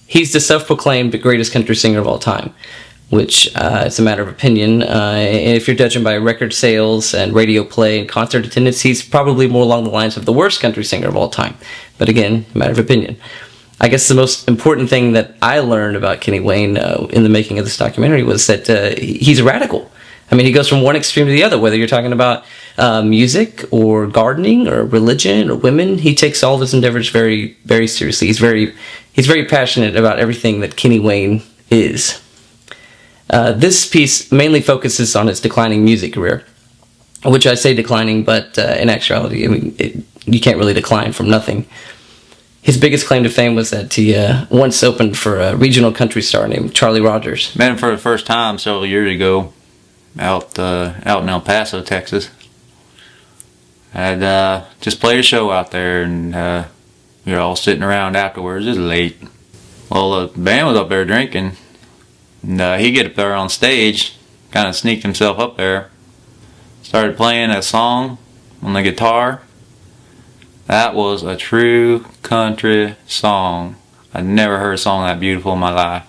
he's the self-proclaimed greatest country singer of all time, which is a matter of opinion. If you're judging by record sales and radio play and concert attendance, he's probably more along the lines of the worst country singer of all time. But again, a matter of opinion. I guess the most important thing that I learned about Kenny Wayne in the making of this documentary was that he's a radical. I mean, he goes from one extreme to the other, whether you're talking about music or gardening or religion or women. He takes all of his endeavors very, very seriously. He's very passionate about everything that Kenny Wayne is. This piece mainly focuses on his declining music career, which I say declining, but in actuality, I mean, you can't really decline from nothing. His biggest claim to fame was that he once opened for a regional country star named Charlie Rogers. Met him for the first time several years ago out in El Paso, Texas. I'd just played a show out there, and we were all sitting around afterwards. It was late. Well, the band was up there drinking, and he get up there on stage, kind of sneaked himself up there, started playing a song on the guitar. That was a true country song. I'd never heard a song that beautiful in my life.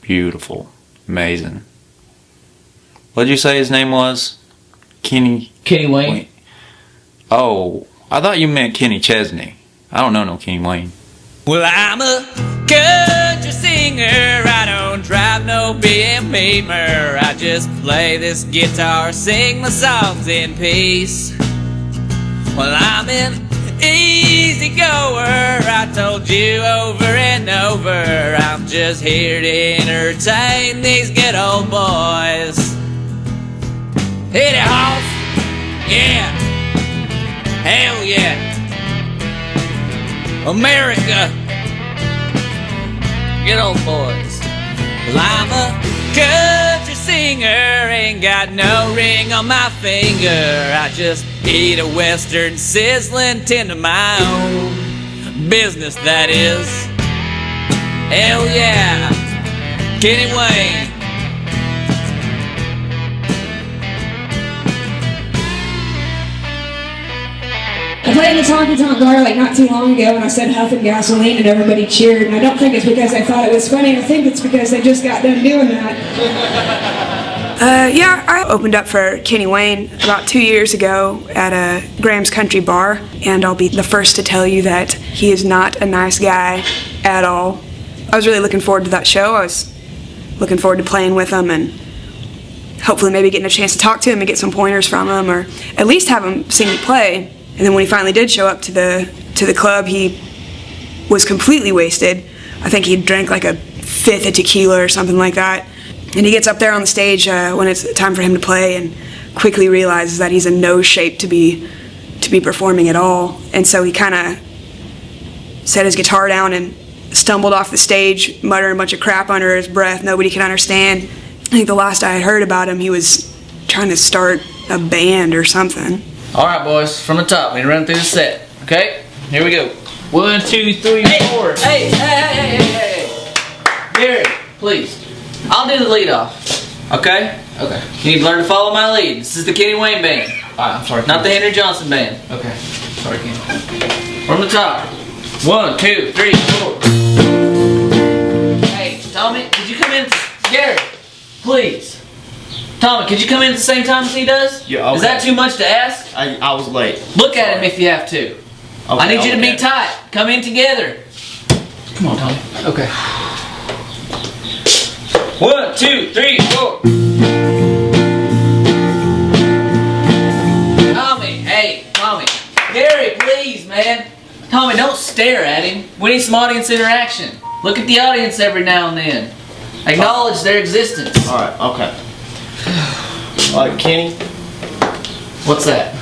Beautiful. Amazing. What did you say his name was? Kenny Wayne. Oh, I thought you meant Kenny Chesney. I don't know no Kenny Wayne. Well, I'm a country singer. I don't drive no BM Beamer. I just play this guitar, sing my songs in peace. Well, I'm an easy goer. I told you over and over. I'm just here to entertain these good old boys. Hit it, Hoss. Yeah. Hell yeah. America. Good old boys. Well, I'm a country singer. Ain't got no ring on my finger. I just eat a western sizzling, tend to my own business, that is. Hell yeah. Kenny Wayne. I played in the Honky Tonk Bar like not too long ago, and I said huffing gasoline, and everybody cheered. And I don't think it's because they thought it was funny. I think it's because they just got done doing that. Yeah, I opened up for Kenny Wayne about 2 years ago at a Graham's Country Bar, and I'll be the first to tell you that he is not a nice guy at all. I was really looking forward to that show. I was looking forward to playing with him and hopefully maybe getting a chance to talk to him and get some pointers from him, or at least have him sing me play. And then when he finally did show up to the club, he was completely wasted. I think he drank like a fifth of tequila or something like that. And he gets up there on the stage when it's time for him to play, and quickly realizes that he's in no shape to be performing at all. And so he kind of set his guitar down and stumbled off the stage, muttering a bunch of crap under his breath nobody could understand. I think the last I had heard about him, he was trying to start a band or something. All right, boys, from the top, we run through the set. Okay, here we go. 1, 2, 3, 4. Hey. Gary, please. I'll do the lead off. Okay? Okay. You need to learn to follow my lead. This is the Kenny Wayne band. I'm sorry. Not the Henry Johnson band. Okay. Sorry, Kenny. From the top. 1, 2, 3, 4. Hey, Tommy, could you come in? Gary, please. Tommy, could you come in at the same time as he does? Yeah, okay. Is that too much to ask? I was late. Look at him if you have to. Okay, I need you to be tight. Come in together. Come on, Tommy. Okay. 1, 2, 3, 4. Tommy, hey, Tommy. Gary, please, man. Tommy, don't stare at him. We need some audience interaction. Look at the audience every now and then. Acknowledge their existence. Alright, okay. Kenny, What's that?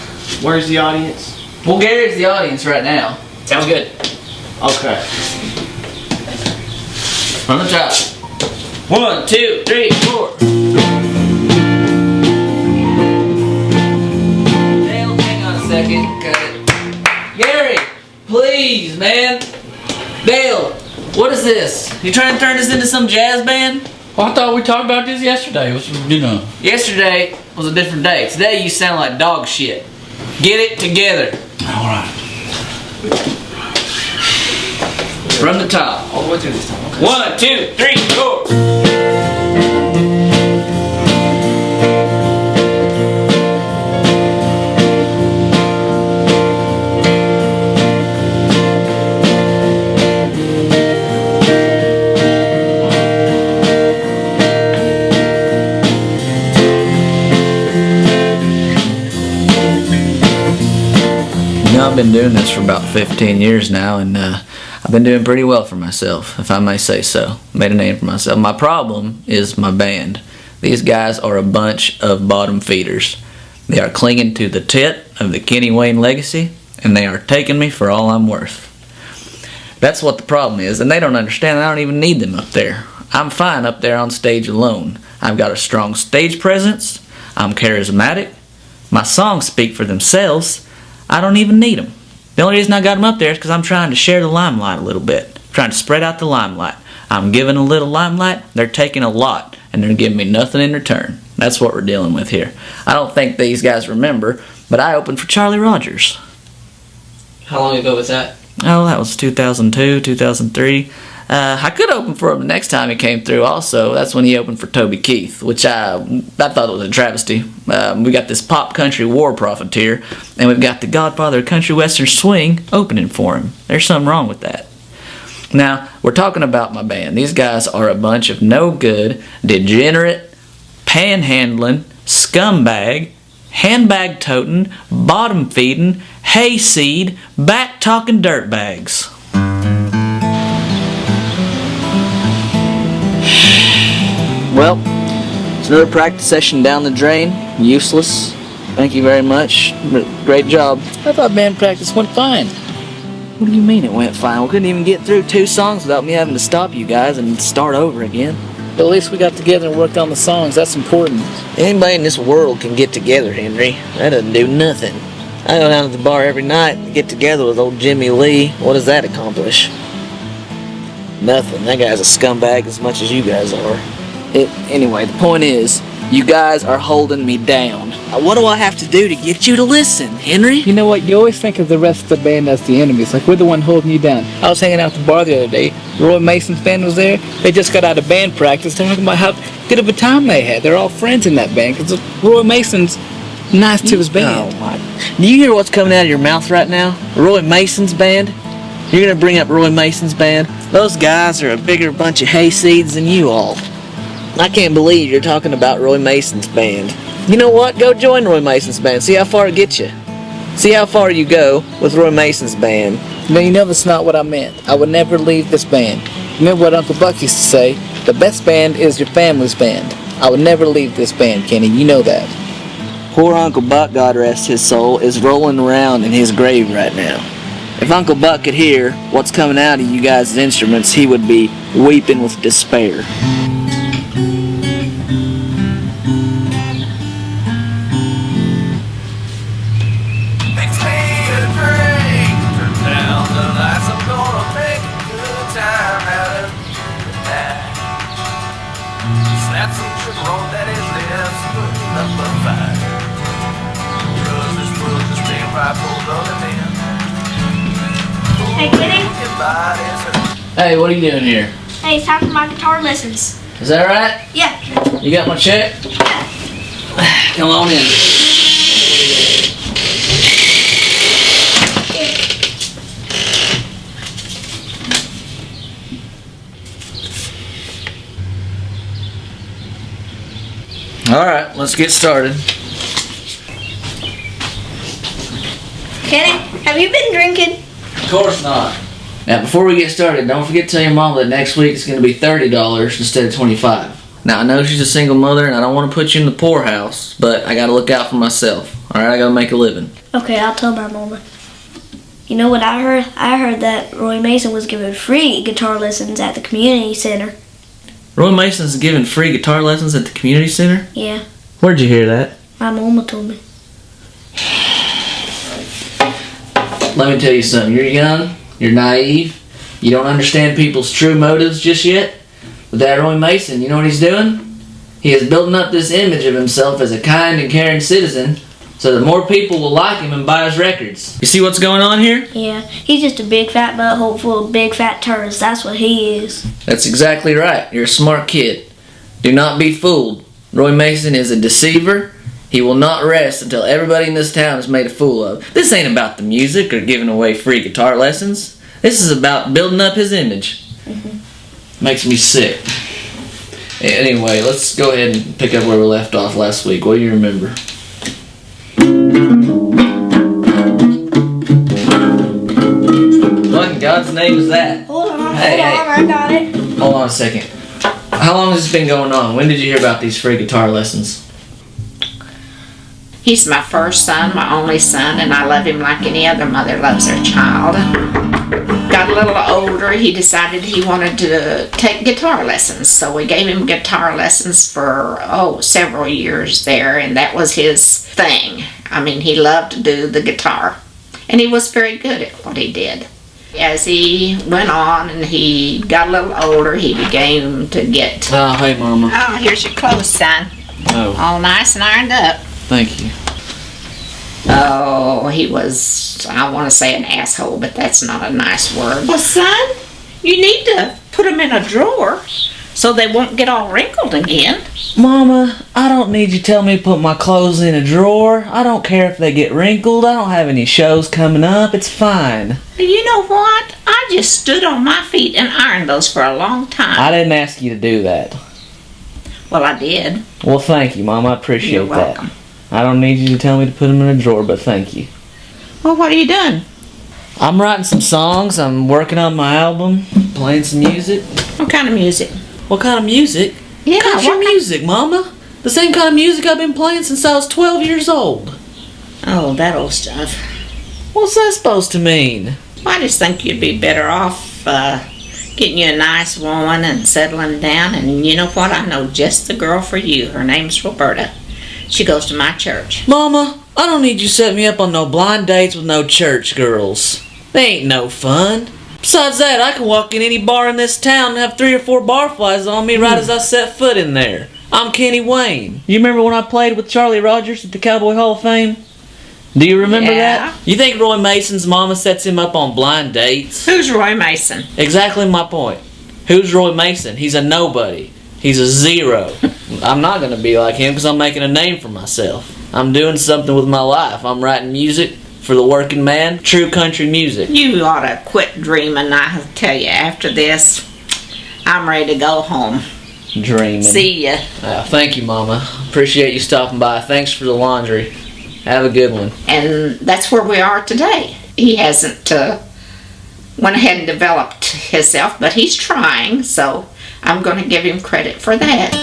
where's the audience? Well, Gary's the audience right now. Sounds good. Okay. From the top. 1, 2, 3, 4. Dale, hang on a second. Cut it. Gary, please, man. Dale, what is this? You trying to turn this into some jazz band? Well, I thought we talked about this yesterday. Yesterday was a different day. Today you sound like dog shit. Get it together. All right. From the top. All the way through this time. Okay. 1, 2, 3, 4. I've been doing this for about 15 years now, and I've been doing pretty well for myself, if I may say so. Made a name for myself. My problem is my band. These guys are a bunch of bottom feeders. They are clinging to the tit of the Kenny Wayne legacy, and they are taking me for all I'm worth. That's what the problem is, and they don't understand. I don't even need them up there. I'm fine up there on stage alone. I've got a strong stage presence. I'm charismatic. My songs speak for themselves. I don't even need them. The only reason I got them up there is because I'm trying to share the limelight a little bit. Trying to spread out the limelight. I'm giving a little limelight, they're taking a lot, and they're giving me nothing in return. That's what we're dealing with here. I don't think these guys remember, but I opened for Charlie Rogers. How long ago was that? Oh, that was 2002, 2003. I could open for him the next time he came through also. That's when he opened for Toby Keith, which I thought was a travesty. We got this pop country war profiteer, and we've got the godfather of country western swing opening for him. There's something wrong with that. Now, we're talking about my band. These guys are a bunch of no good, degenerate, panhandling, scumbag, handbag toting, bottom feeding, hayseed, back talking dirtbags. Well, it's another practice session down the drain. Useless. Thank you very much. Great job. I thought band practice went fine. What do you mean it went fine? We couldn't even get through 2 songs without me having to stop you guys and start over again. But at least we got together and worked on the songs. That's important. Anybody in this world can get together, Henry. That doesn't do nothing. I go down to the bar every night and get together with old Jimmy Lee. What does that accomplish? Nothing. That guy's a scumbag as much as you guys are. Anyway, the point is, you guys are holding me down. What do I have to do to get you to listen, Henry? You know what? You always think of the rest of the band as the enemies. Like we're the one holding you down. I was hanging out at the bar the other day. Roy Mason's band was there. They just got out of band practice. They're talking about how good of a time they had. They're all friends in that band because Roy Mason's nice to his band. Oh my. Do you hear what's coming out of your mouth right now? Roy Mason's band? You're going to bring up Roy Mason's band? Those guys are a bigger bunch of hayseeds than you all. I can't believe you're talking about Roy Mason's band. You know what? Go join Roy Mason's band. See how far it gets you. See how far you go with Roy Mason's band. No, you know that's not what I meant. I would never leave this band. Remember what Uncle Buck used to say? The best band is your family's band. I would never leave this band, Kenny. You know that. Poor Uncle Buck, God rest his soul, is rolling around in his grave right now. If Uncle Buck could hear what's coming out of you guys' instruments, he would be weeping with despair. Hey, Kenny. Hey, what are you doing here? Hey, it's time for my guitar lessons. Is that right? Yeah. You got my check? Come on in. Alright, let's get started. Kenny, have you been drinking? Of course not. Now, before we get started, don't forget to tell your mom that next week it's going to be $30 instead of $25. Now, I know she's a single mother and I don't want to put you in the poorhouse, but I got to look out for myself. Alright, I got to make a living. Okay, I'll tell my mama. You know what I heard? I heard that Roy Mason was giving free guitar lessons at the community center. Roy Mason's giving free guitar lessons at the community center? Yeah, Where'd you hear that? my mama told me. Let me tell you something. You're young, you're naive, you don't understand people's true motives just yet. With that Roy Mason, you know what he's doing? He is building up this image of himself as a kind and caring citizen so that more people will like him and buy his records. You see what's going on here? Yeah, he's just a big fat butthole full of big fat turds. That's what he is. That's exactly right. You're a smart kid. Do not be fooled. Roy Mason is a deceiver. He will not rest until everybody in this town is made a fool of. This ain't about the music or giving away free guitar lessons. This is about building up his image. Makes me sick. Anyway, let's go ahead and pick up where we left off last week. What do you remember? What in God's name is that? Hold on, I got it. Hold on a second. How long has this been going on? When did you hear about these free guitar lessons? He's my first son, my only son, and I love him like any other mother loves her child. Got a little older, he decided he wanted to take guitar lessons, so we gave him guitar lessons for, several years there, and that was his thing. I mean, he loved to do the guitar, and he was very good at what he did. As he went on and he got a little older, he began to get... Oh, hey, Mama. Oh, here's your clothes, son. Oh. All nice and ironed up. Thank you. Oh, he was, I want to say an asshole, but that's not a nice word. Well, son, you need to put them in a drawer so they won't get all wrinkled again. Mama, I don't need you to tell me to put my clothes in a drawer. I don't care if they get wrinkled. I don't have any shows coming up. It's fine. You know what? I just stood on my feet and ironed those for a long time. I didn't ask you to do that. Well, I did. Well, thank you, Mama. I appreciate You're welcome. that. I don't need you to tell me to put them in a drawer, but thank you. Well, what are you doing? I'm writing some songs. I'm working on my album, playing some music. What kind of music? What kind of music? Yeah, Country music, Mama. The same kind of music I've been playing since I was 12 years old. Oh, that old stuff. What's that supposed to mean? Well, I just think you'd be better off getting you a nice woman and settling down. And you know what? I know just the girl for you. Her name's Roberta. She goes to my church. Mama, I don't need you setting me up on no blind dates with no church girls. They ain't no fun. Besides that, I can walk in any bar in this town and have 3 or 4 barflies on me right as I set foot in there. I'm Kenny Wayne. You remember when I played with Charlie Rogers at the Cowboy Hall of Fame? Do you remember that? You think Roy Mason's mama sets him up on blind dates? Who's Roy Mason? Exactly my point. Who's Roy Mason? He's a nobody. He's a zero. I'm not going to be like him because I'm making a name for myself. I'm doing something with my life. I'm writing music for the working man, true country music. You ought to quit dreaming. I tell you, after this, I'm ready to go home. Dreaming. See ya. Thank you, Mama. Appreciate you stopping by. Thanks for the laundry. Have a good one. And that's where we are today. He hasn't went ahead and developed himself, but he's trying, so I'm going to give him credit for that.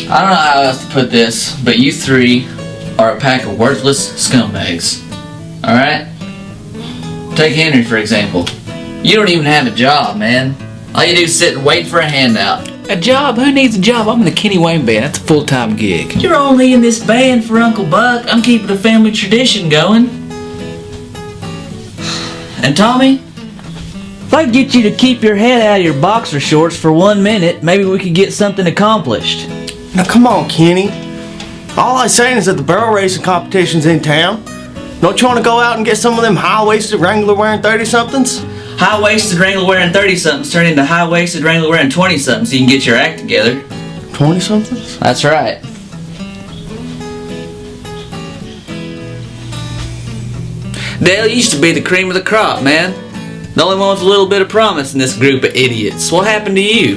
I don't know how else to put this, but you 3 are a pack of worthless scumbags. Alright? Take Henry, for example. You don't even have a job, man. All you do is sit and wait for a handout. A job? Who needs a job? I'm in the Kenny Wayne band. That's a full-time gig. You're only in this band for Uncle Buck. I'm keeping the family tradition going. And Tommy, if I get you to keep your head out of your boxer shorts for 1 minute, maybe we could get something accomplished. Now come on, Kenny. All I'm saying is that the barrel racing competition's in town. Don't you want to go out and get some of them high-waisted Wrangler wearing 30-somethings? High-waisted Wrangler wearing 30-somethings turn into high-waisted Wrangler wearing 20-somethings so you can get your act together. 20-somethings? That's right. Dale used to be the cream of the crop, man. The only one with a little bit of promise in this group of idiots. What happened to you?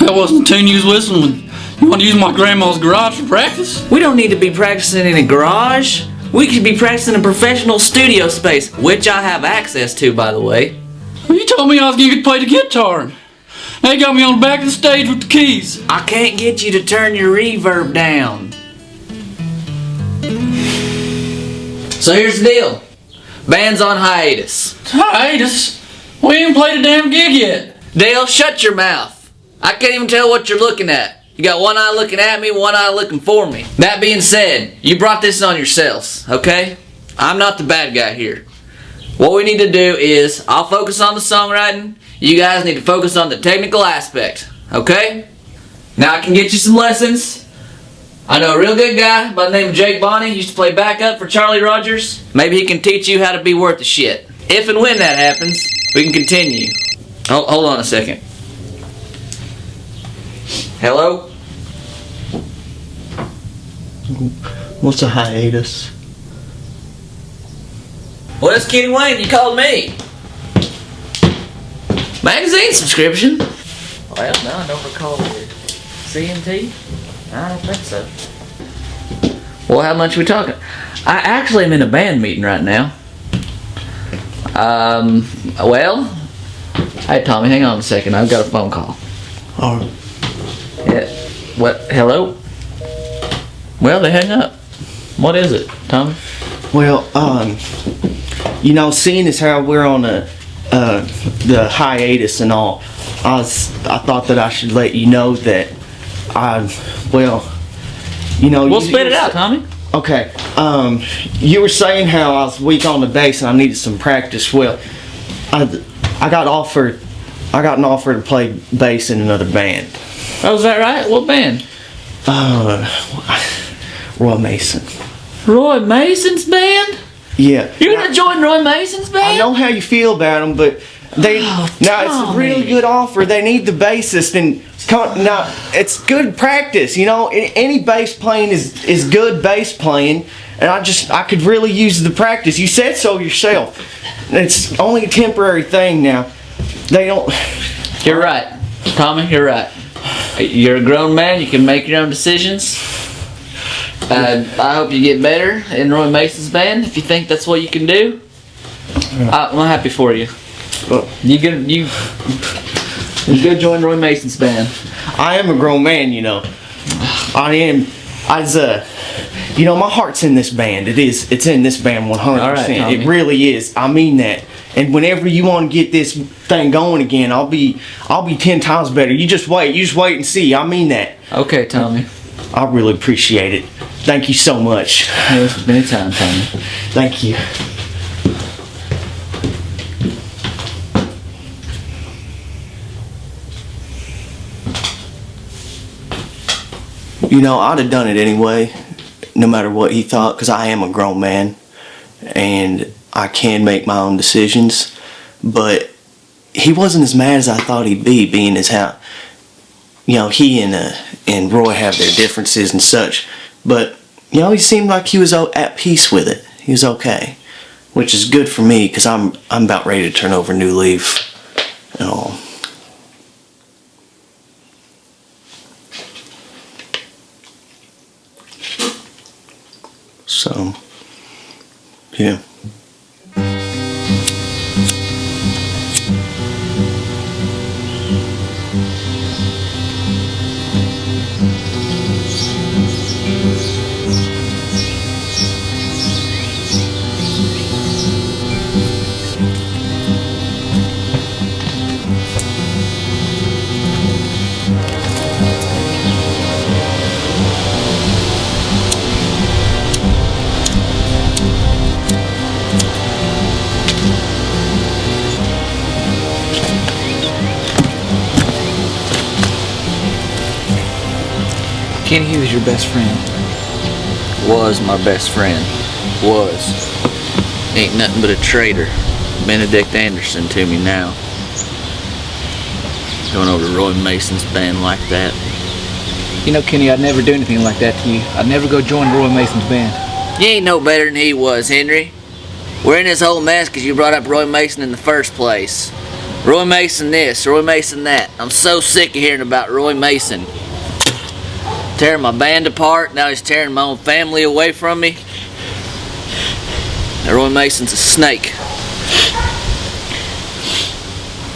That wasn't the tune you was whistling when you want to use my grandma's garage for practice? We don't need to be practicing in a garage. We could be practicing in a professional studio space, which I have access to, by the way. Well, you told me I was going to play the guitar. Now you got me on the back of the stage with the keys. I can't get you to turn your reverb down. So here's the deal. Band's on hiatus. Hiatus? We ain't played a damn gig yet. Dale, shut your mouth. I can't even tell what you're looking at. You got one eye looking at me, one eye looking for me. That being said, you brought this on yourselves, okay? I'm not the bad guy here. What we need to do is, I'll focus on the songwriting. You guys need to focus on the technical aspect. Okay? Now I can get you some lessons. I know a real good guy by the name of Jake Bonney. He used to play backup for Charlie Rogers. Maybe he can teach you how to be worth the shit. If and when that happens, we can continue. Hold on a second. Hello? What's a hiatus? Well, it's Kenny Wayne. You called me. Magazine subscription? Well, no, I don't recall it. CMT? I don't think so. Well, how much are we talking? I actually am in a band meeting right now. Well, hey Tommy, hang on a second. I've got a phone call. Oh. Yeah. What? Hello? Well, they hung up. What is it, Tommy? Well, you know, seeing as how we're on the hiatus and all, I thought that I should let you know that We'll spit it out, Tommy. Okay. You were saying how I was weak on the bass and I needed some practice. Well, I got an offer to play bass in another band. Oh, is that right? What band? Roy Mason. Roy Mason's band? Yeah. You're gonna join Roy Mason's band? I know how you feel about them, but now it's a really good offer. They need the bassist, and now it's good practice. You know, any bass playing is good bass playing, and I could really use the practice. You said so yourself. It's only a temporary thing now. They don't. You're right, Tommy. You're right. You're a grown man. You can make your own decisions. I hope you get better in Roy Mason's band if you think that's what you can do. I'm happy for you. You go join Roy Mason's band. I am a grown man, you know. I am. You know, my heart's in this band. It's in this band 100%. All right, Tommy. It really is. I mean that. And whenever you want to get this thing going again, I'll be 10 times better. You just wait and see. I mean that. Okay, Tommy. I really appreciate it. Thank you so much. Anytime, Tommy. Thank you. You know, I'd have done it anyway, no matter what he thought, because I am a grown man, and I can make my own decisions, but he wasn't as mad as I thought he'd be, being as how, you know, he and Roy have their differences and such, but, you know, he seemed like he was at peace with it. He was okay, which is good for me, because I'm about ready to turn over a new leaf and all. So, yeah. Kenny, he was your best friend. Was my best friend. Was. Ain't nothing but a traitor. Benedict Anderson to me now. Going over to Roy Mason's band like that. You know, Kenny, I'd never do anything like that to you. I'd never go join Roy Mason's band. You ain't no better than he was, Henry. We're in this whole mess because you brought up Roy Mason in the first place. Roy Mason this, Roy Mason that. I'm so sick of hearing about Roy Mason. Tearing my band apart, now he's tearing my own family away from me. Now Roy Mason's a snake.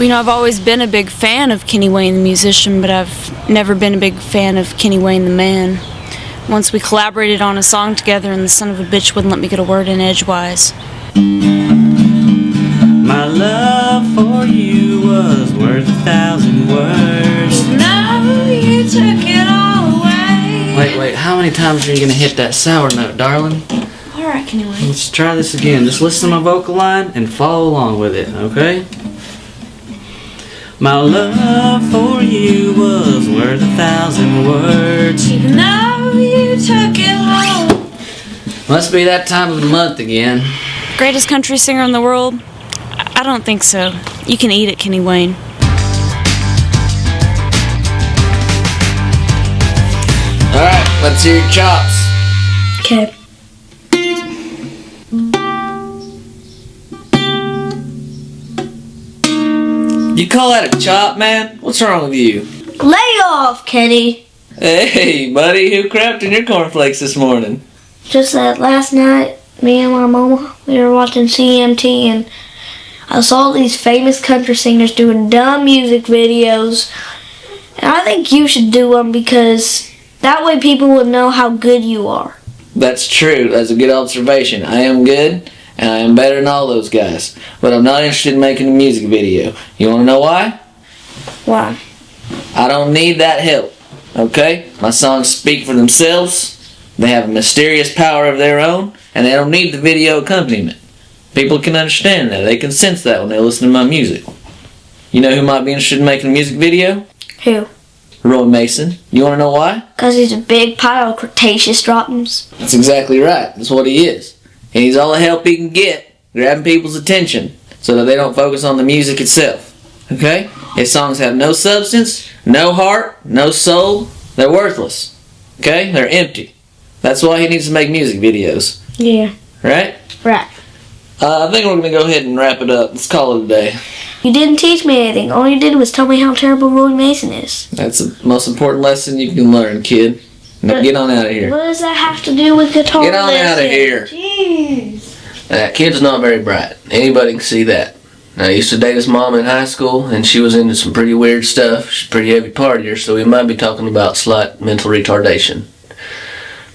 You know, I've always been a big fan of Kenny Wayne the musician, but I've never been a big fan of Kenny Wayne the man. Once we collaborated on a song together and the son of a bitch wouldn't let me get a word in edgewise. My love for you was worth 1,000 words. No, you took it all away. Wait, how many times are you gonna hit that sour note, darling? Alright, Kenny Wayne. Let's try this again. Just listen to my vocal line and follow along with it, okay? My love for you was worth 1,000 words. Even though you took it home. Must be that time of the month again. Greatest country singer in the world? I don't think so. You can eat it, Kenny Wayne. Alright, let's hear your chops. Okay. You call that a chop, man? What's wrong with you? Lay off, Kenny. Hey, buddy, who crapped in your cornflakes this morning? Just that last night, me and my mama, we were watching CMT and I saw these famous country singers doing dumb music videos. And I think you should do them because that way people will know how good you are. That's true. That's a good observation. I am good, and I am better than all those guys. But I'm not interested in making a music video. You want to know why? Why? I don't need that help, okay? My songs speak for themselves. They have a mysterious power of their own, and they don't need the video accompaniment. People can understand that. They can sense that when they listen to my music. You know who might be interested in making a music video? Who? Roy Mason. You want to know why? Because he's a big pile of Cretaceous droppings. That's exactly right. That's what he is. And he's all the help he can get, grabbing people's attention, so that they don't focus on the music itself. Okay? His songs have no substance, no heart, no soul. They're worthless. Okay? They're empty. That's why he needs to make music videos. Yeah. Right? Right. I think we're going to go ahead and wrap it up. Let's call it a day. You didn't teach me anything. All you did was tell me how terrible Roy Mason is. That's the most important lesson you can learn, kid. Now get on out of here. What does that have to do with guitar Get on out of here. Jeez. That kid's not very bright. Anybody can see that. I used to date his mom in high school, and she was into some pretty weird stuff. She's a pretty heavy partier, so we might be talking about slight mental retardation.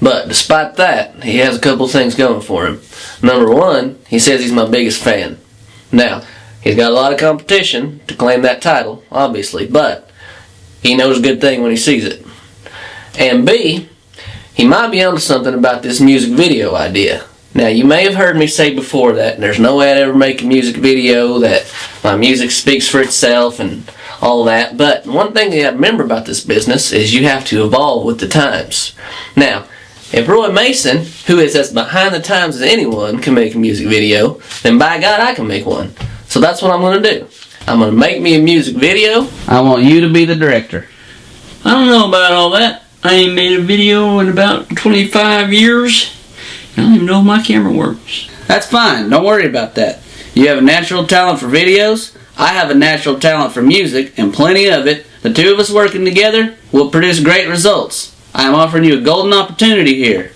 But despite that, he has a couple things going for him. Number one, he says he's my biggest fan. Now, he's got a lot of competition to claim that title, obviously, but he knows a good thing when he sees it. And B, he might be onto something about this music video idea. Now, you may have heard me say before that there's no way I'd ever make a music video, that my music speaks for itself and all that, but one thing you have to remember about this business is you have to evolve with the times. Now, if Roy Mason, who is as behind the times as anyone, can make a music video, then by God, I can make one. So that's what I'm going to do. I'm going to make me a music video. I want you to be the director. I don't know about all that. I ain't made a video in about 25 years. I don't even know if my camera works. That's fine. Don't worry about that. You have a natural talent for videos. I have a natural talent for music, and plenty of it. The two of us working together will produce great results. I am offering you a golden opportunity here.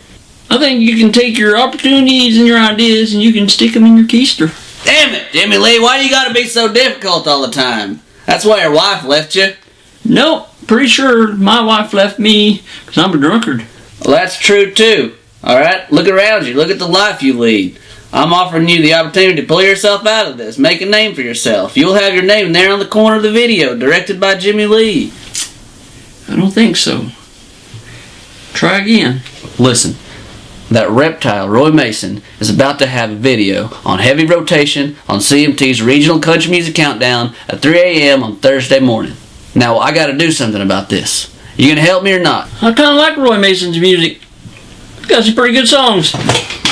I think you can take your opportunities and your ideas and you can stick them in your keister. Damn it, Jimmy Lee, why do you gotta be so difficult all the time? That's why your wife left you. Nope, pretty sure my wife left me because I'm a drunkard. Well, that's true too. Alright, look around you. Look at the life you lead. I'm offering you the opportunity to pull yourself out of this. Make a name for yourself. You'll have your name there on the corner of the video, directed by Jimmy Lee. I don't think so. Try again. Listen, that reptile, Roy Mason, is about to have a video on heavy rotation on CMT's Regional Country Music Countdown at 3 a.m. on Thursday morning. Now, I gotta do something about this. You gonna help me or not? I kinda like Roy Mason's music. He's got some pretty good songs.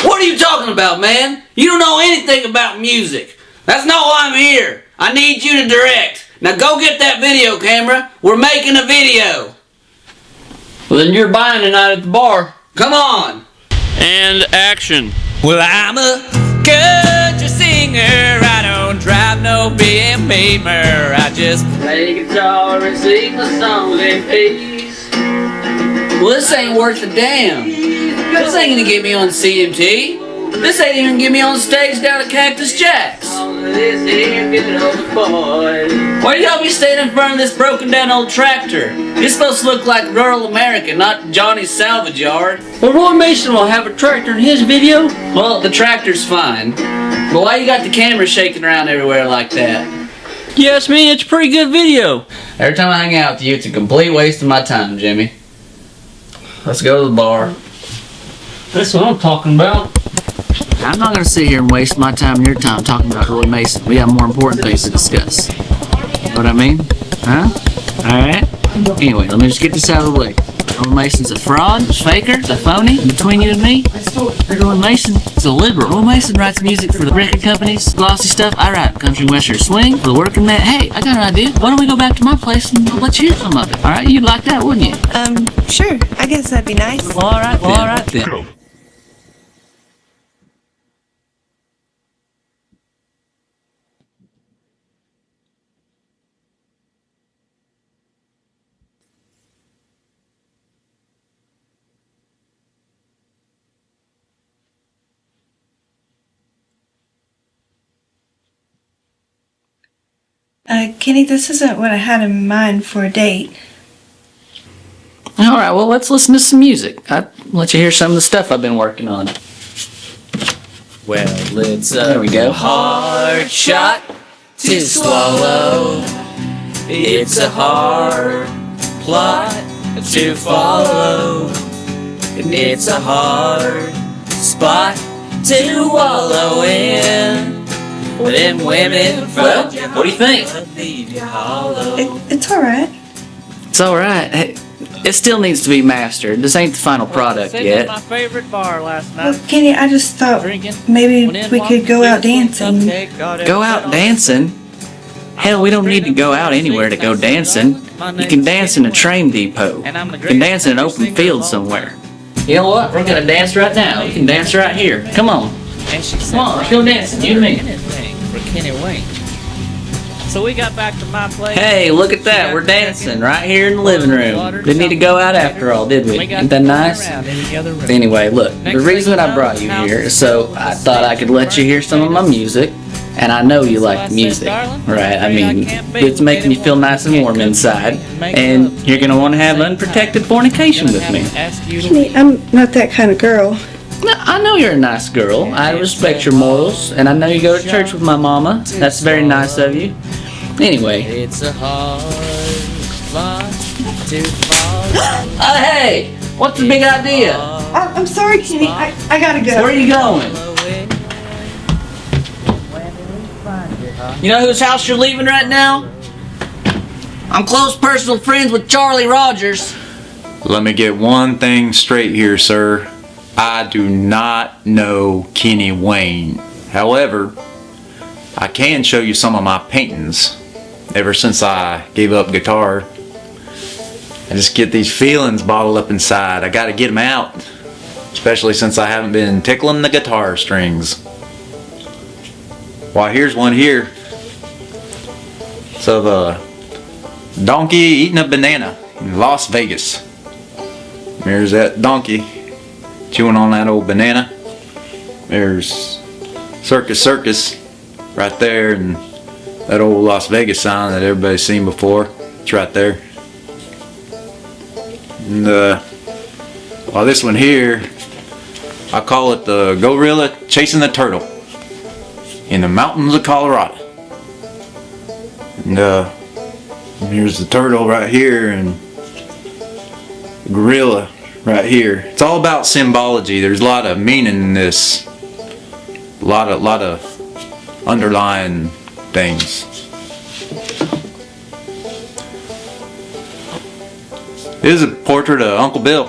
What are you talking about, man? You don't know anything about music. That's not why I'm here. I need you to direct. Now go get that video camera. We're making a video. Well, then you're buying tonight at the bar. Come on. And action. Well, I'm a country singer. I don't drive no BM Beamer. I just play guitar and sing the songs in peace. Well, this ain't worth a damn. This ain't gonna get me on CMT. This ain't even get me on stage down at Cactus Jack's. Why do y'all be standing in front of this broken down old tractor? You're supposed to look like rural America, not Johnny's salvage yard. Well, Roy Mason will have a tractor in his video. Well, the tractor's fine. But why you got the camera shaking around everywhere like that? Yes, man, it's a pretty good video. Every time I hang out with you, it's a complete waste of my time, Jimmy. Let's go to the bar. That's what I'm talking about. I'm not gonna sit here and waste my time and your time talking about Roy Mason. We have more important things to discuss. You know what I mean? Huh? Alright? Anyway, let me just get this out of the way. Roy Mason's a fraud, a faker, a phony. Between you and me, Roy Mason is a liberal. Roy Mason writes music for the record companies, glossy stuff. I write country western swing for the working man. Hey, I got an idea. Why don't we go back to my place and I'll let you hear some of it? Alright, you'd like that, wouldn't you? Sure. I guess that'd be nice. Well, alright then. Kenny, this isn't what I had in mind for a date. Alright, well, let's listen to some music. I'll let you hear some of the stuff I've been working on. Well, it's There we go. hard shot to swallow. It's a hard plot to follow. It's a hard spot to wallow in. Them women Well, what do you think? It's alright. It's alright. Hey, it still needs to be mastered. This ain't the final product yet. my favorite bar last Well, Kenny, I just thought maybe we could go out dancing. Go out dancing? Hell, we don't need to go out anywhere to go dancing. You can dance in a train depot. You can dance in an open field somewhere. You know what? We're gonna dance right now. We can dance right here. Come on. Come on, let's go dancing. You and me. For Kenny Wayne. So we got back to my place. Hey, look at that. We're dancing right here in the living room. Didn't need to go out after all, did we? Ain't that nice? Anyway, look, the reason that I brought you here is so I thought I could let you hear some of my music. And I know you like music, right? I mean, it's making you feel nice and warm inside. And you're going to want to have unprotected fornication with me. Kenny, I'm not that kind of girl. No, I know you're a nice girl. I respect your morals. And I know you go to church with my mama. That's very nice of you. Anyway. It's a hard spot to follow. Hey! What's the big idea? I'm sorry, Kenny. I gotta go. Where are you going? You know whose house you're leaving right now? I'm close personal friends with Charlie Rogers. Let me get one thing straight here, sir. I do not know Kenny Wayne. However, I can show you some of my paintings. Ever since I gave up guitar, I just get these feelings bottled up inside. I gotta get them out. Especially since I haven't been tickling the guitar strings. Why, here's one here. It's of a donkey eating a banana in Las Vegas. There's that donkey chewing on that old banana. There's Circus Circus right there, and that old Las Vegas sign that everybody's seen before. It's right there. And well, this one here, I call it the gorilla chasing the turtle in the mountains of Colorado. And here's the turtle right here, and the gorilla right here. It's all about symbology. There's a lot of meaning in this. A lot of underlying things. This is a portrait of Uncle Bill.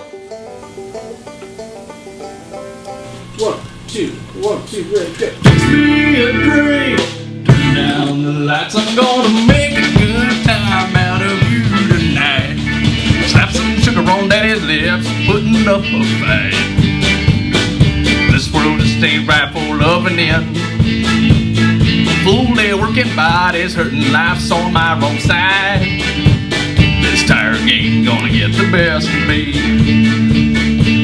1, 2, 1, 2, 3, go. Kiss me a drink, turn down the lights. I'm gonna make a good time out of you tonight. Slap some sugar on daddy's lips, putting up a fight. This world is stayed right full of an end. Fully working bodies hurting, life's on my wrong side. This tired game gonna get the best of me.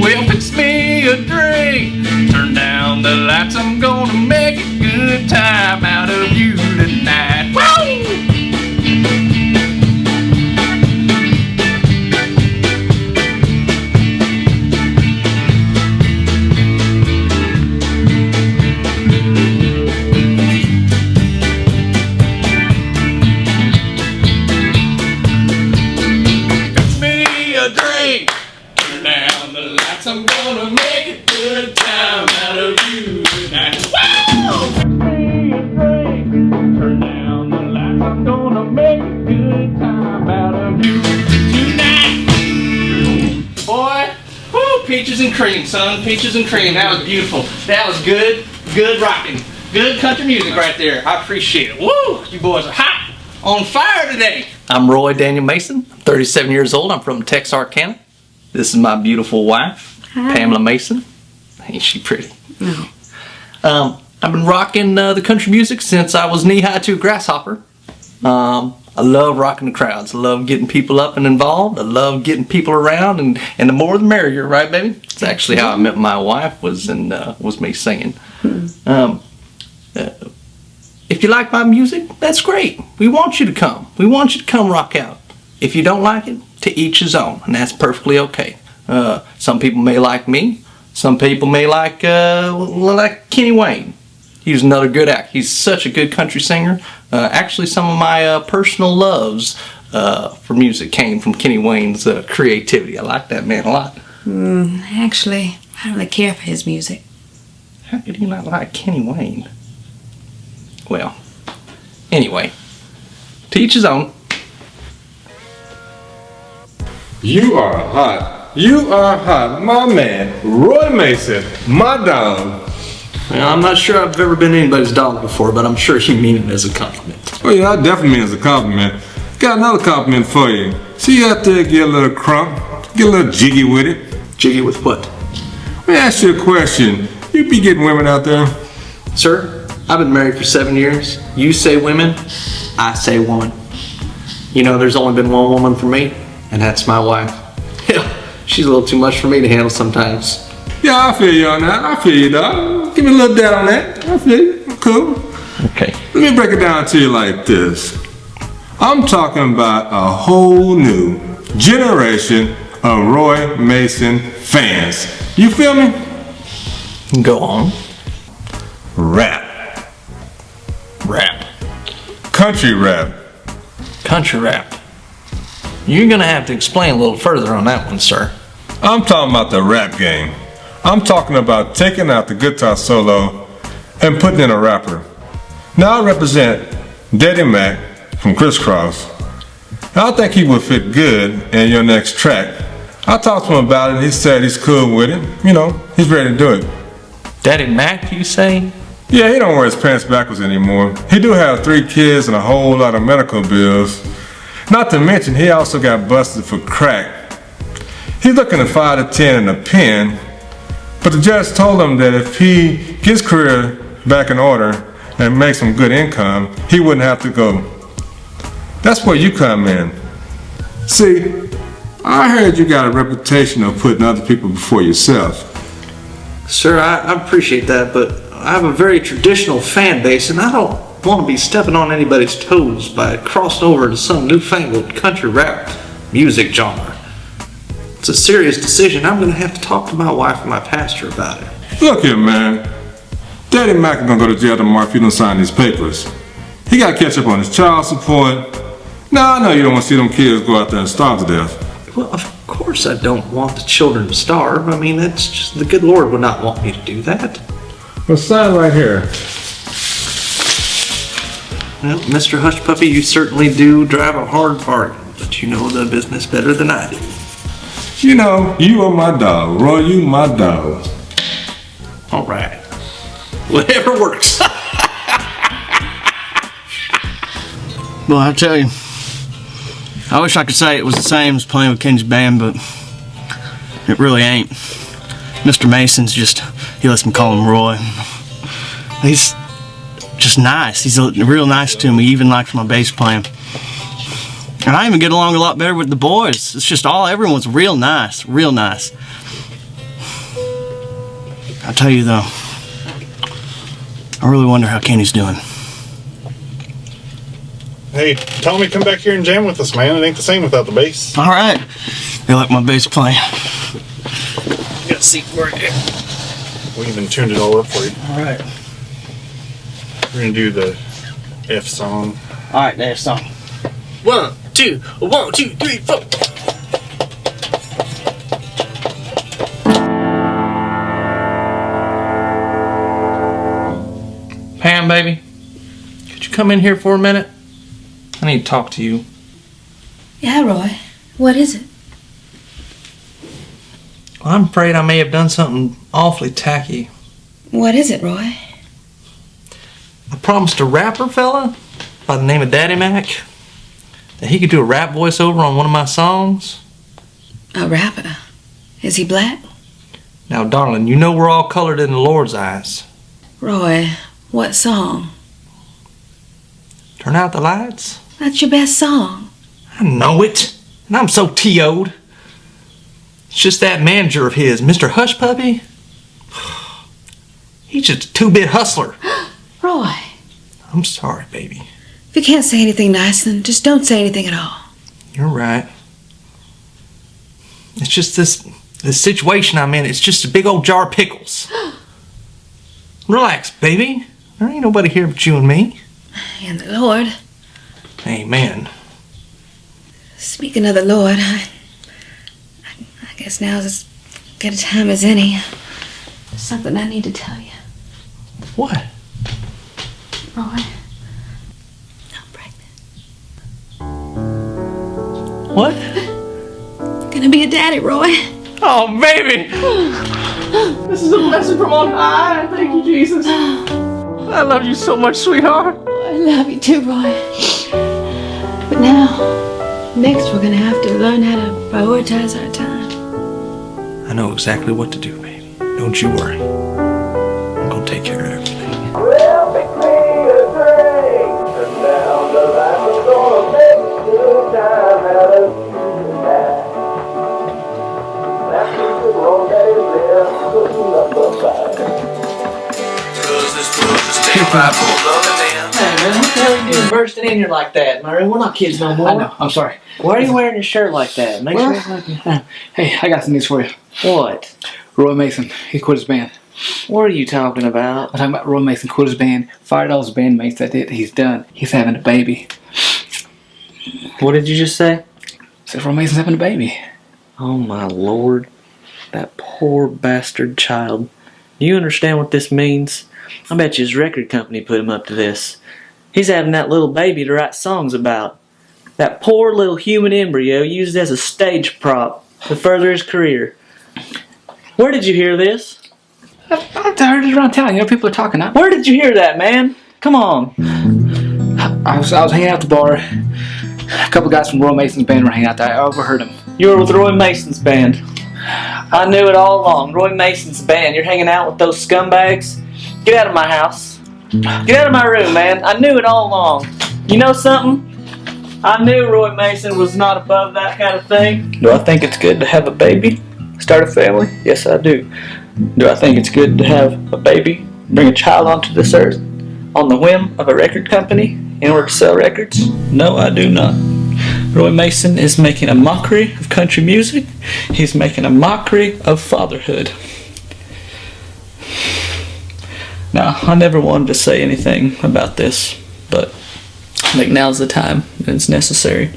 Well, fix me a drink, turn down the lights. I'm gonna make a good time out of you tonight. Woo! I'm gonna make a good time out of you tonight. peaches and cream, son. Peaches and cream. That was beautiful. That was good rocking. Good country music right there. I appreciate it. Woo! You boys are hot. On fire today. I'm Roy Daniel Mason. I'm 37 years old. I'm from Texarkana. This is my beautiful wife, Pamela Mason. Ain't she pretty? No. I've been rocking the country music since I was knee-high to a grasshopper. I love rocking the crowds. I love getting people up and involved. I love getting people around, and the more the merrier, right, baby? It's actually how I met my wife, was me singing. If you like my music, that's great. We want you to come. We want you to come rock out. If you don't like it, to each his own, and that's perfectly okay. Some people may like me. Some people may like Kenny Wayne. He's another good act. He's such a good country singer. Actually, some of my personal loves for music came from Kenny Wayne's creativity. I like that man a lot. Actually, I don't really care for his music. How could you not like Kenny Wayne? Well, anyway, to each his own. You are hot. You are hot. My man, Roy Mason, my dog. Well, I'm not sure I've ever been anybody's dog before, but I'm sure you mean it as a compliment. Oh yeah, I definitely mean it as a compliment. Got another compliment for you. See you out there, get a little crump, get a little jiggy with it. Jiggy with what? Let me ask you a question. You be getting women out there? Sir, I've been married for 7 years. You say women, I say woman. You know, there's only been one woman for me, and that's my wife. She's a little too much for me to handle sometimes. Yeah, I feel you on that. I feel you, dog. Give me a little down on that. I feel you. Cool. Okay. Let me break it down to you like this. I'm talking about a whole new generation of Roy Mason fans. You feel me? Go on. Rap. Rap. Country rap. Country rap. You're gonna have to explain a little further on that one, sir. I'm talking about the rap game. I'm talking about taking out the guitar solo and putting in a rapper. Now I represent Daddy Mac from Crisscross. I think he would fit good in your next track. I talked to him about it. He said he's cool with it. You know, he's ready to do it. Daddy Mac, you say? Yeah, he don't wear his pants backwards anymore. He do have 3 kids and a whole lot of medical bills. Not to mention, he also got busted for crack. He's looking at 5 to 10 in a pen, but the judge told him that if he gets his career back in order and makes some good income, he wouldn't have to go. That's where you come in. See, I heard you got a reputation of putting other people before yourself. Sir, I appreciate that, but I have a very traditional fan base, and I don't want to be stepping on anybody's toes by crossing over to some newfangled country rap music genre. It's a serious decision. I'm going to have to talk to my wife and my pastor about it. Look here, man. Daddy Mac is going to go to jail tomorrow if you don't sign these papers. He got to catch up on his child support. Now, I know you don't want to see them kids go out there and starve to death. Well, of course I don't want the children to starve. I mean, that's just, the good Lord would not want me to do that. Well, sign right here. Well, Mr. Hush Puppy, you certainly do drive a hard bargain, but you know the business better than I do. You know, you are my dog. Roy, you my dog. All right. Whatever works. Well, I tell you, I wish I could say it was the same as playing with Kenny's band, but it really ain't. Mr. Mason's just, he lets me call him Roy. He's just nice. He's real nice to me. He even likes my bass playing. And I even get along a lot better with the boys. It's just everyone's real nice, real nice. I tell you though, I really wonder how Kenny's doing. Hey, tell me come back here and jam with us, man. It ain't the same without the bass. All right. They like my bass playing. You got a seat right here. We even tuned it all up for you. All right. We're gonna do the F song. All right, the F song. 1, 2, 1, 2, 3, 4. Pam, baby, could you come in here for a minute? I need to talk to you. Yeah, Roy. What is it? I'm afraid I may have done something awfully tacky. What is it, Roy? I promised a rapper fella by the name of Daddy Mac that he could do a rap voiceover on one of my songs. A rapper? Is he black? Now, darling, you know we're all colored in the Lord's eyes. Roy, what song? Turn out the lights? That's your best song. I know it, and I'm so TO'd. It's just that manager of his, Mr. Hush Puppy. He's just a two-bit hustler. Roy. I'm sorry, baby. If you can't say anything nice, then just don't say anything at all. You're right. It's just this situation I'm in. It's just a big old jar of pickles. Relax, baby. There ain't nobody here but you and me. And the Lord. Amen. Speaking of the Lord, I guess now's as good a time as any. There's something I need to tell you. What? Roy. What? Gonna be a daddy, Roy. Oh, baby! This is a blessing from on high. Thank you, Jesus. I love you so much, sweetheart. I love you too, Roy. But now, next we're gonna have to learn how to prioritize our time. I know exactly what to do, baby. Don't you worry. I'm gonna take care of everything. Well, pick me a drink, and now the life is gonna make good time out of you tonight. That's the road that is there, putting up a fight. Cause this world is taking my full of it. Hey man, what the hell are you doing bursting in here like that, Murray? We're not kids no more. I know, I'm sorry. Why are you wearing your shirt like that? Make sure it's like Hey, I got some news for you. What? Roy Mason, he quit his band. What are you talking about? I'm talking about Roy Mason quit his band, fired all his bandmates. That's it, he's done. He's having a baby. What did you just say? Says Roy Mason's having a baby. Oh my lord. That poor bastard child. Do you understand what this means? I bet you his record company put him up to this. He's having that little baby to write songs about. That poor little human embryo used as a stage prop to further his career. Where did you hear this? I heard it around town. You know, people are talking. Where did you hear that, man? Come on. I was hanging out at the bar. A couple guys from Roy Mason's band were hanging out there. I overheard them. You were with Roy Mason's band. I knew it all along. Roy Mason's band. You're hanging out with those scumbags? Get out of my house. Get out of my room, man. I knew it all along. You know something? I knew Roy Mason was not above that kind of thing. Do I think it's good to have a baby? Start a family? Yes, I do. Do I think it's good to have a baby? Bring a child onto this earth on the whim of a record company in order to sell records? No, I do not. Roy Mason is making a mockery of country music. He's making a mockery of fatherhood. Now, I never wanted to say anything about this, but I think now's the time and it's necessary.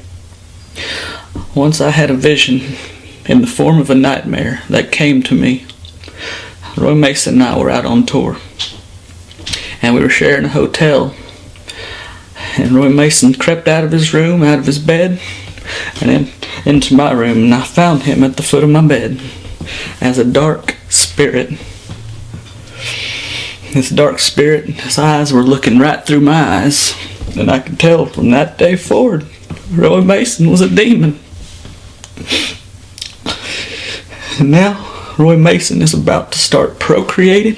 Once I had a vision in the form of a nightmare that came to me. Roy Mason and I were out on tour, and we were sharing a hotel, and Roy Mason crept out of his room, out of his bed, and into my room, and I found him at the foot of my bed as a dark spirit. This dark spirit, his eyes were looking right through my eyes, and I could tell from that day forward, Roy Mason was a demon. And now, Roy Mason is about to start procreating,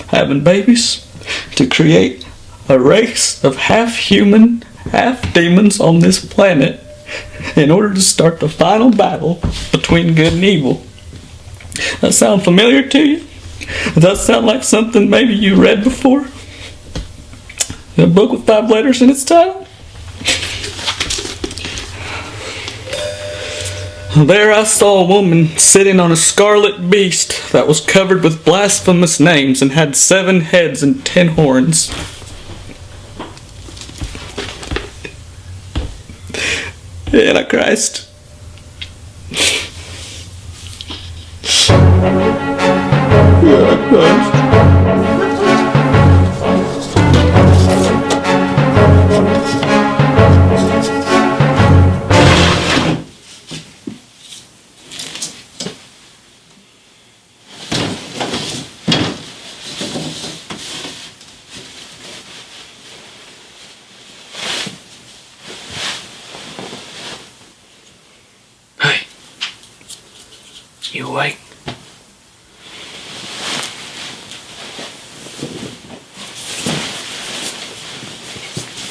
having babies, to create a race of half-human, half-demons on this planet in order to start the final battle between good and evil. That sound familiar to you? Does that sound like something maybe you read before? In a book with 5 letters in its title? There I saw a woman sitting on a scarlet beast that was covered with blasphemous names and had 7 heads and 10 horns. Antichrist. You awake?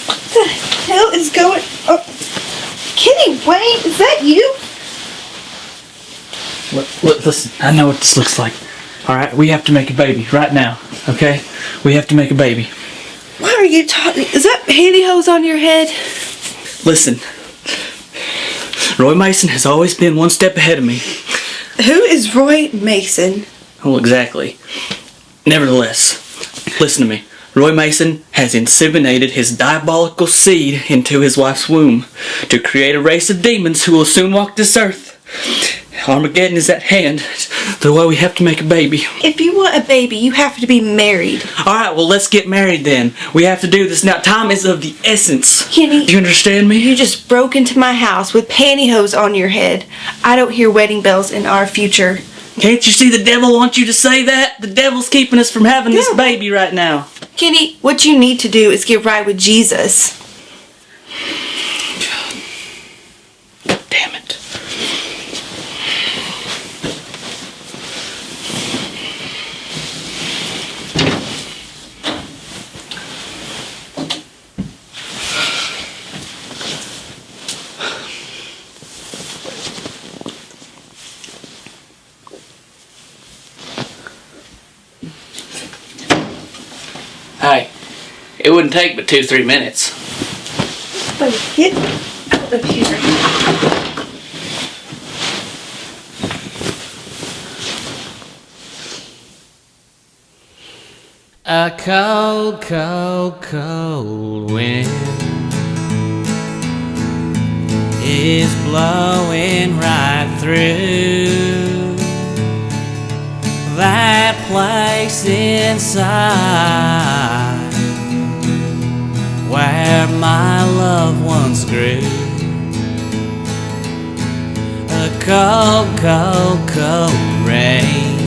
What the hell is going on? Kenny Wayne, is that you? Look, listen, I know what this looks like. Alright, we have to make a baby right now, okay? We have to make a baby. What are you talking? Is that pantyhose on your head? Listen, Roy Mason has always been one step ahead of me. Who is Roy Mason? Well, exactly. Nevertheless, listen to me. Roy Mason has inseminated his diabolical seed into his wife's womb to create a race of demons who will soon walk this earth. Armageddon is at hand. The way we have to make a baby. If you want a baby, you have to be married. Alright, well, let's get married then. We have to do this now. Time is of the essence. Kenny, do you understand me? You just broke into my house with pantyhose on your head. I don't hear wedding bells in our future. Can't you see the devil wants you to say that? The devil's keeping us from having this baby right now. Kenny, what you need to do is get right with Jesus. Damn it. Hey, it wouldn't take but 2-3 minutes. Get out of here. A cold, cold, cold wind is blowing right through that place inside where my loved ones grew. A cold, cold, cold rain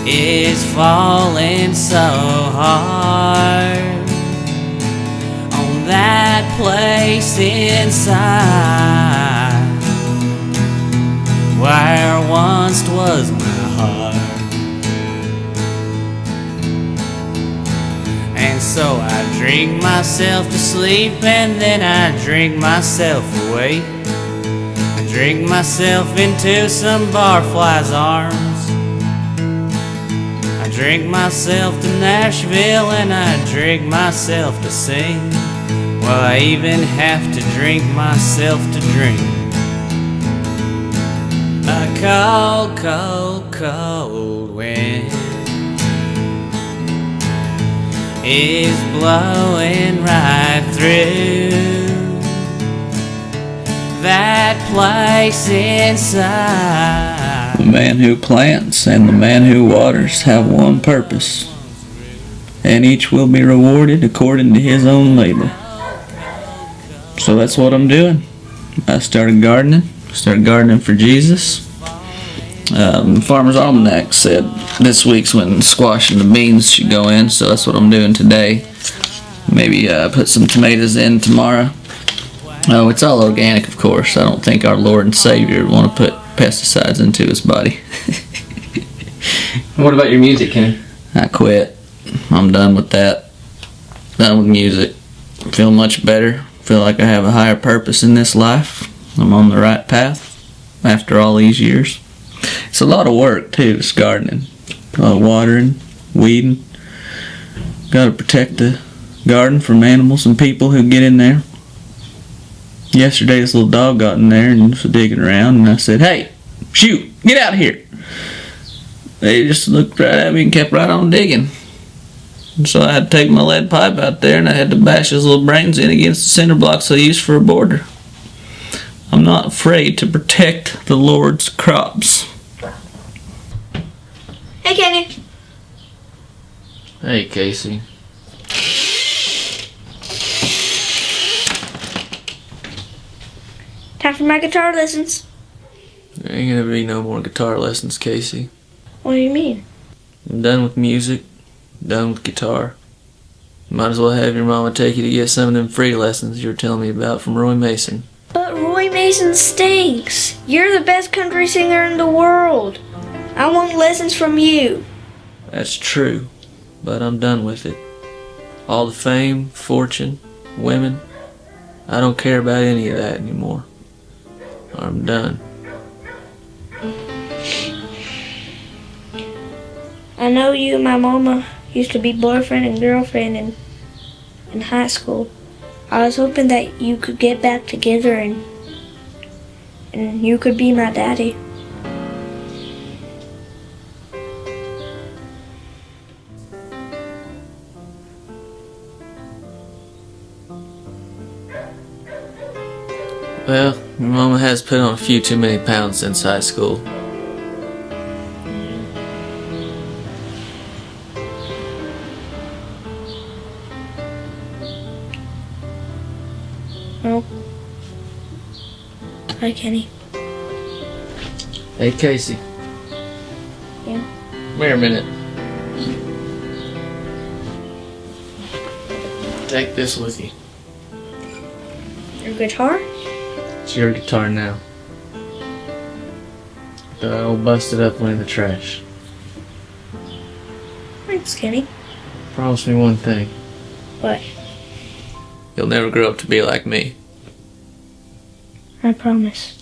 is falling so hard on that place inside where once was my heart. And so I drink myself to sleep and then I drink myself awake. I drink myself into some barfly's arms. I drink myself to Nashville and I drink myself to sing. Well, I even have to drink myself to drink. A cold, cold, cold wind is blowing right through that place inside. The man who plants and the man who waters have one purpose, and each will be rewarded according to his own labor. So that's what I'm doing. I started gardening for Jesus. Farmer's Almanac said this week's when squash and the beans should go in, so that's what I'm doing today. Maybe put some tomatoes in tomorrow. Oh, it's all organic, of course. I don't think our Lord and Savior would want to put pesticides into his body. What about your music, Kenny? I quit. I'm done with that. Done with music. Feel much better. Feel like I have a higher purpose in this life. I'm on the right path after all these years. It's a lot of work too, this gardening. A lot of watering, weeding. Gotta protect the garden from animals and people who get in there. Yesterday this little dog got in there and was digging around and I said, "Hey, shoot, get out of here." They just looked right at me and kept right on digging. And so I had to take my lead pipe out there and I had to bash his little brains in against the cinder blocks I used for a border. I'm not afraid to protect the Lord's crops. Hey, Kenny. Hey, Casey. Time for my guitar lessons. There ain't gonna be no more guitar lessons, Casey. What do you mean? I'm done with music. Done with guitar. Might as well have your mama take you to get some of them free lessons you were telling me about from Roy Mason. But Roy Roy Mason stinks. You're the best country singer in the world. I want lessons from you. That's true, but I'm done with it. All the fame, fortune, women, I don't care about any of that anymore. I'm done. I know you and my mama used to be boyfriend and girlfriend in high school. I was hoping that you could get back together and you could be my daddy. Well, your mama has put on a few too many pounds since high school. Well, hi, Kenny. Hey, Casey. Yeah. Come here a minute. Take this with you. Your guitar? It's your guitar now. The old busted up one in the trash. Thanks, Kenny. Promise me one thing. What? You'll never grow up to be like me. I promise.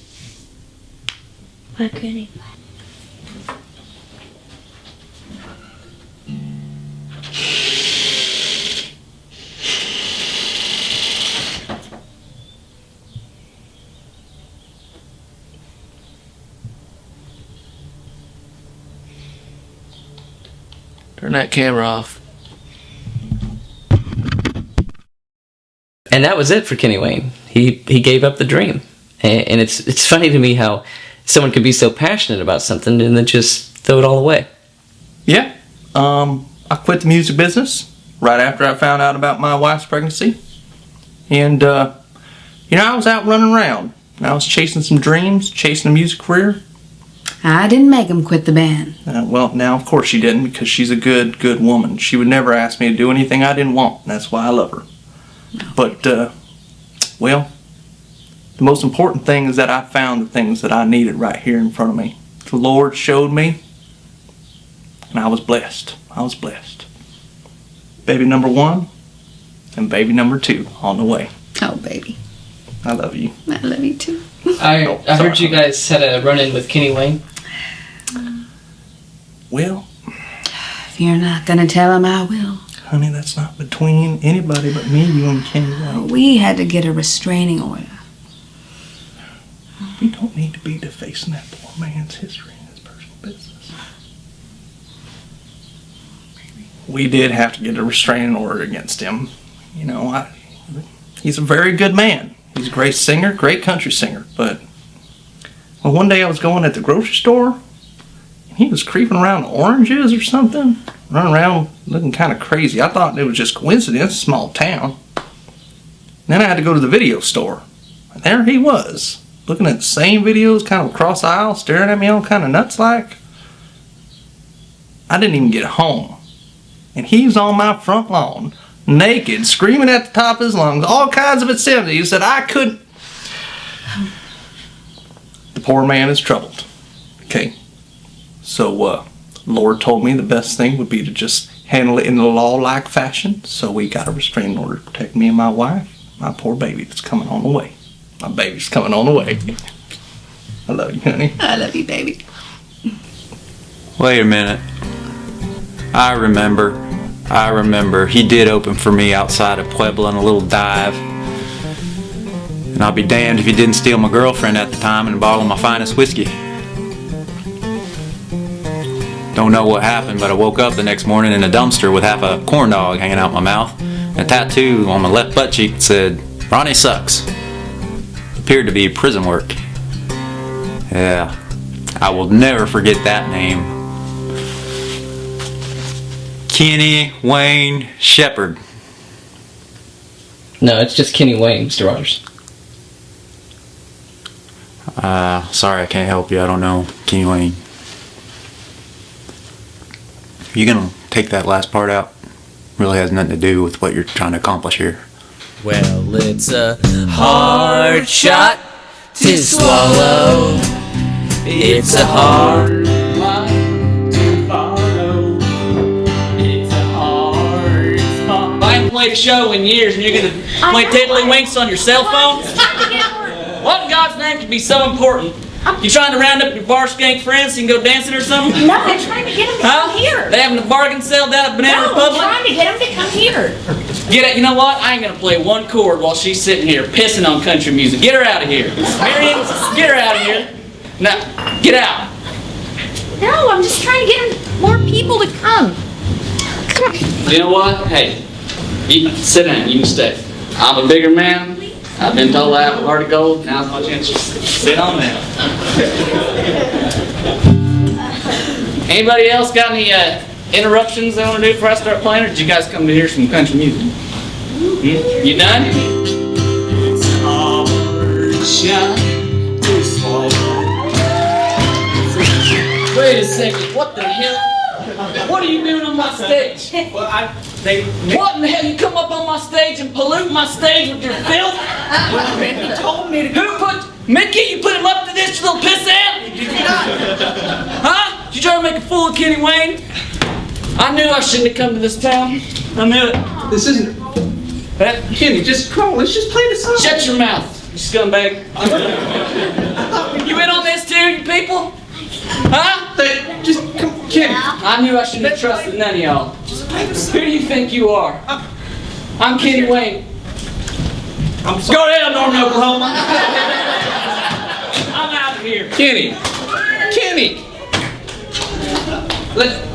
Bye, Kenny. Turn that camera off. And that was it for Kenny Wayne. He gave up the dream. And it's funny to me how someone could be so passionate about something and then just throw it all away. Yeah. I quit the music business right after I found out about my wife's pregnancy. And, I was out running around. I was chasing some dreams, chasing a music career. I didn't make him quit the band. Well, now, of course she didn't, because she's a good woman. She would never ask me to do anything I didn't want, and that's why I love her. But, well, the most important thing is that I found the things that I needed right here in front of me. The Lord showed me, and I was blessed. I was blessed. Baby number 1 and baby number 2 on the way. Oh, baby. I love you. I love you too. I heard you guys had a run-in with Kenny Wayne. Well, If you're not gonna tell him, I will. honey, that's not between anybody but me, you, and Kenny Wayne. We had to get a restraining order. We don't need to be defacing that poor man's history and his personal business. We did have to get a restraining order against him. He's a very good man. He's a great singer, great country singer. But one day I was going at the grocery store, and he was creeping around oranges or something, running around looking kind of crazy. I thought it was just coincidence, small town. Then I had to go to the video store, and there he was, looking at the same videos, kind of across the aisle, staring at me all kind of nuts like. I didn't even get home, and he's on my front lawn, naked, screaming at the top of his lungs, all kinds of obscenities that I couldn't. The poor man is troubled. Okay. So, Lord told me the best thing would be to just handle it in a law-like fashion. So we got a restraining order to protect me and my wife, my poor baby that's coming on the way. My baby's coming on the way. I love you, honey. I love you, baby. Wait a minute. I remember. He did open for me outside of Puebla in a little dive. And I'll be damned if he didn't steal my girlfriend at the time and a bottle of my finest whiskey. Don't know what happened, but I woke up the next morning in a dumpster with half a corn dog hanging out my mouth and a tattoo on my left butt cheek that said, "Ronnie sucks." Appeared to be prison work. Yeah, I will never forget that name. Kenny Wayne Shepherd. No, it's just Kenny Wayne, Mr. Rogers. Sorry, I can't help you. I don't know Kenny Wayne. You gonna take that last part out? Really has nothing to do with what you're trying to accomplish here. Well, it's a hard shot to swallow. It's a hard line to follow. It's a hard spot. I haven't played a show in years and you're gonna play tiddlywinks on your cell phone? What in God's name can be so important? You trying to round up your bar skank friends so you can go dancing or something? No, I'm trying to get him to come here. They having a bargain sale down at Banana No, Republic? I'm trying to get him to come here. Get it, you know what? I ain't gonna play one chord while she's sitting here pissing on country music. Get her out of here. Marion, get her out of here. Now, get out. No, I'm just trying to get more people to come. Come on. You know what? Hey, you sit down, you can stay. I'm a bigger man. I've been told I have a heart of gold. Now's my chance to sit on down. Anybody else got any interruptions they want to do before I start playing, or did you guys come to hear some country music? You done? It's a hard shot to swallow. Wait a second, what the hell? What are you doing on my stage? What in the hell? You come up on my stage and pollute my stage with your filth? Mickey told me to. Who put Mickey? You put him up to this, you little pissant? Huh? Did you try to make a fool of Kenny Wayne? I knew I shouldn't have come to this town. I knew it. This isn't. Kenny, just come on. Let's just play the song. Shut your mouth, you scumbag. You in on this too, you people? Huh? Just come, Kenny. I knew I shouldn't have trusted none of y'all. Who do you think you are? I'm Kenny Wayne. I'm sorry. Go to hell, Norman, Oklahoma. I'm out of here. Kenny. Let